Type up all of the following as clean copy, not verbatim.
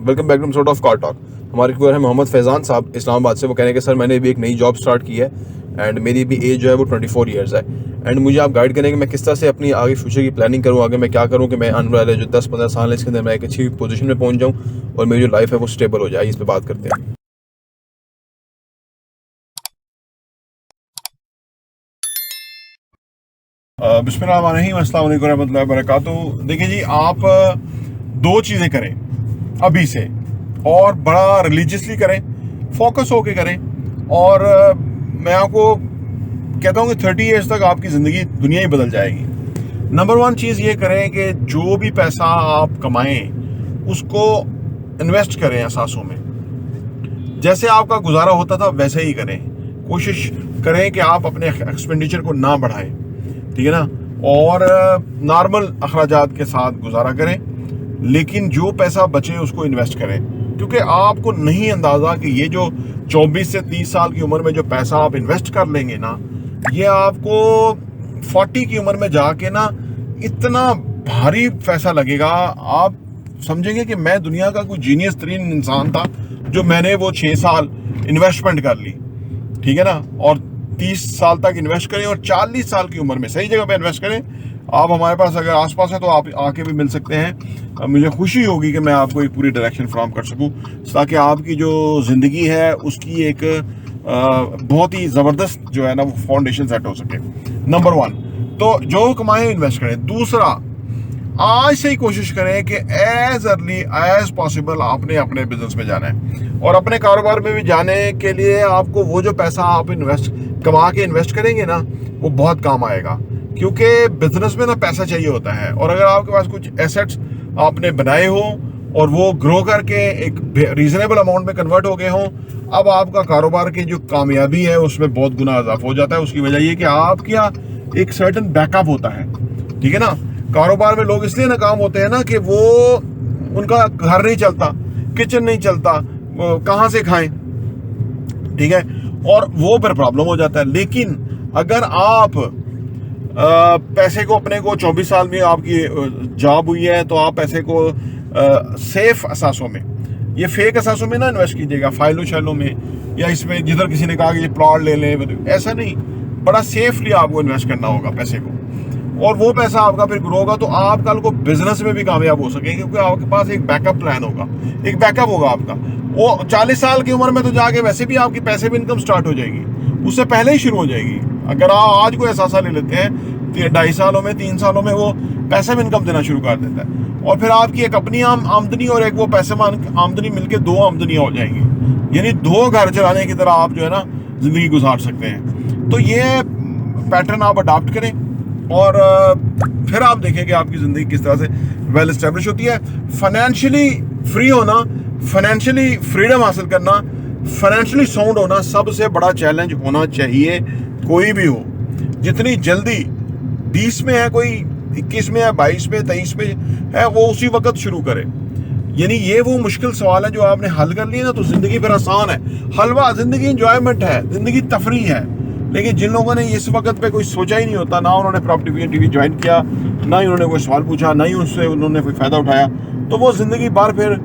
Welcome back to sort of car talk. हमारे viewer है मोहम्मद फैज़ान साहब इस्लामाबाद से। वो कहने के सर मैंने भी एक नई जॉब स्टार्ट की है एंड मेरी भी एज जो है वो 24 ईयर्स है एंड मुझे आप गाइड करें कि मैं किस तरह से अपनी आगे फ्यूचर की प्लानिंग करूँ, आगे मैं क्या करूँ कि मैं आने वाले जो 10-15 साल है इसके अंदर मैं एक अच्छी पोजीशन में पहुँच जाऊँ और मेरी जो लाइफ है वो स्टेबल हो जाए। इस पर बात करते हैं। बिस्मिल्लाहिर्रहमानिर्रहीम, अस्सलाम वालेकुम रहमतुल्लाहि व बरकातुहू। देखिए जी, आप दो चीज़ें करें अभी से और बड़ा रिलीजियसली करें, फोकस होके करें। और मैं आपको कहता हूँ कि 30 ईयर्स तक आपकी ज़िंदगी दुनिया ही बदल जाएगी। नंबर 1 चीज़ ये करें कि जो भी पैसा आप कमाएं उसको इन्वेस्ट करें असासों में। जैसे आपका गुजारा होता था वैसे ही करें। कोशिश करें कि आप अपने एक्सपेंडिचर को ना बढ़ाएं, ठीक है ना, और नॉर्मल अखराजात के साथ गुजारा करें, लेकिन जो पैसा बचे उसको इन्वेस्ट करें। क्योंकि आपको नहीं अंदाज़ा कि ये जो 24 से 30 साल की उम्र में जो पैसा आप इन्वेस्ट कर लेंगे ना, ये आपको 40 की उम्र में जाके ना इतना भारी पैसा लगेगा। आप समझेंगे कि मैं दुनिया का कोई जीनियस तरीन इंसान था जो मैंने वो 6 साल इन्वेस्टमेंट कर ली, ठीक है ना, और 30 साल तक इन्वेस्ट करें और 40 साल की उम्र में सही जगह पे इन्वेस्ट करें। आप हमारे पास अगर आसपास है तो आप आके भी मिल सकते हैं। मुझे खुशी होगी कि मैं आपको एक पूरी डायरेक्शन फ्राहम कर सकूं ताकि आपकी जो ज़िंदगी है उसकी एक बहुत ही ज़बरदस्त जो है ना वो फाउंडेशन सेट हो सके। नंबर 1 तो जो कमाएं इन्वेस्ट करें। दूसरा, आज से ही कोशिश करें कि एज अर्ली एज पॉसिबल आपने अपने बिजनेस में जाना है और अपने कारोबार में भी जाने के लिए आपको वो जो पैसा आप कमा के इन्वेस्ट करेंगे ना वो बहुत काम आएगा। क्योंकि बिजनेस में ना पैसा चाहिए होता है, और अगर आपके पास कुछ एसेट्स आपने बनाए हो और वो ग्रो करके एक रीजनेबल अमाउंट में कन्वर्ट हो गए हों, अब आपका कारोबार की जो कामयाबी है उसमें बहुत गुना इजाफा हो जाता है। उसकी वजह ये कि आपका एक सर्टन बैकअप होता है, ठीक है ना। कारोबार में लोग इसलिए नाकाम होते हैं ना कि वो उनका घर नहीं चलता, किचन नहीं चलता, कहाँ से खाएं, ठीक है, और वो फिर प्रॉब्लम हो जाता है। लेकिन अगर आप पैसे को अपने को 24 साल में आपकी जॉब हुई है तो आप पैसे को सेफ असासों में, ये फेक असासों में ना इन्वेस्ट कीजिएगा, फाइलों शैलों में, या इसमें जिधर किसी ने कहा कि ये प्लॉट ले लें, ऐसा नहीं। बड़ा सेफली आपको इन्वेस्ट करना होगा पैसे को, और वो पैसा आपका फिर ग्रो होगा तो आप कल को बिजनेस में भी कामयाब हो सकेंगे, क्योंकि आपके पास एक बैकअप प्लान होगा, एक बैकअप होगा आपका। वो 40 साल की उम्र में तो जाके वैसे भी आपकी पैसे भी इनकम स्टार्ट हो जाएगी, उससे पहले ही शुरू हो जाएगी। अगर आप आज कोई एहसास ले लेते हैं 2.5 सालों में 3 सालों में वो पैसे में इनकम देना शुरू कर देता है, और फिर आपकी एक अपनी आमदनी और एक वो पैसे में आमदनी मिलके 2 आमदनियाँ हो जाएंगी, यानी 2 घर चलाने की तरह आप जो है ना जिंदगी गुजार सकते हैं। तो ये पैटर्न आप अडॉप्ट करें और फिर आप देखें कि आपकी ज़िंदगी किस तरह से वेल एस्टेब्लिश होती है। फाइनेंशियली फ्री होना, फाइनेंशियली फ्रीडम हासिल करना, फाइनेंशियली साउंड होना सबसे बड़ा चैलेंज होना चाहिए, कोई भी हो। जितनी जल्दी 20 में है, कोई 21 में है, 22 में, 23 में है, वो उसी वक्त शुरू करे। यानी ये वो मुश्किल सवाल है जो आपने हल कर लिए ना तो ज़िंदगी फिर आसान है। हलवा ज़िंदगी इंजॉयमेंट है, ज़िंदगी तफरीह है। लेकिन जिन लोगों ने इस वक्त पे कोई सोचा ही नहीं होता, ना उन्होंने प्रॉपर्टी टीवी ज्वाइन किया, ना ही उन्होंने कोई सवाल पूछा, ना ही उससे उन्होंने कोई फ़ायदा उठाया, तो वो ज़िंदगी बार फिर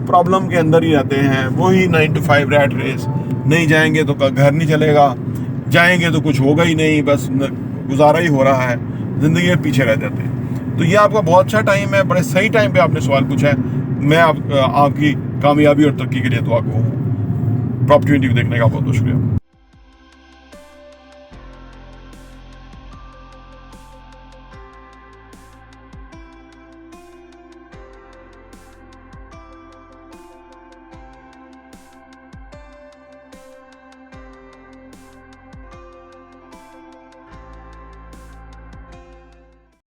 प्रॉब्लम के अंदर ही रहते हैं। वही 9 to 5 रैट रेस, नहीं जाएंगे तो घर नहीं चलेगा, जाएंगे तो कुछ होगा ही नहीं, बस गुजारा ही हो रहा है, ज़िंदगी में पीछे रह जाते हैं। तो ये आपका बहुत अच्छा टाइम है, बड़े सही टाइम पे आपने सवाल पूछा है। मैं आपकी कामयाबी और तरक्की के लिए दुआ को प्रॉपर्टी टीवी देखने का बहुत बहुत शुक्रिया।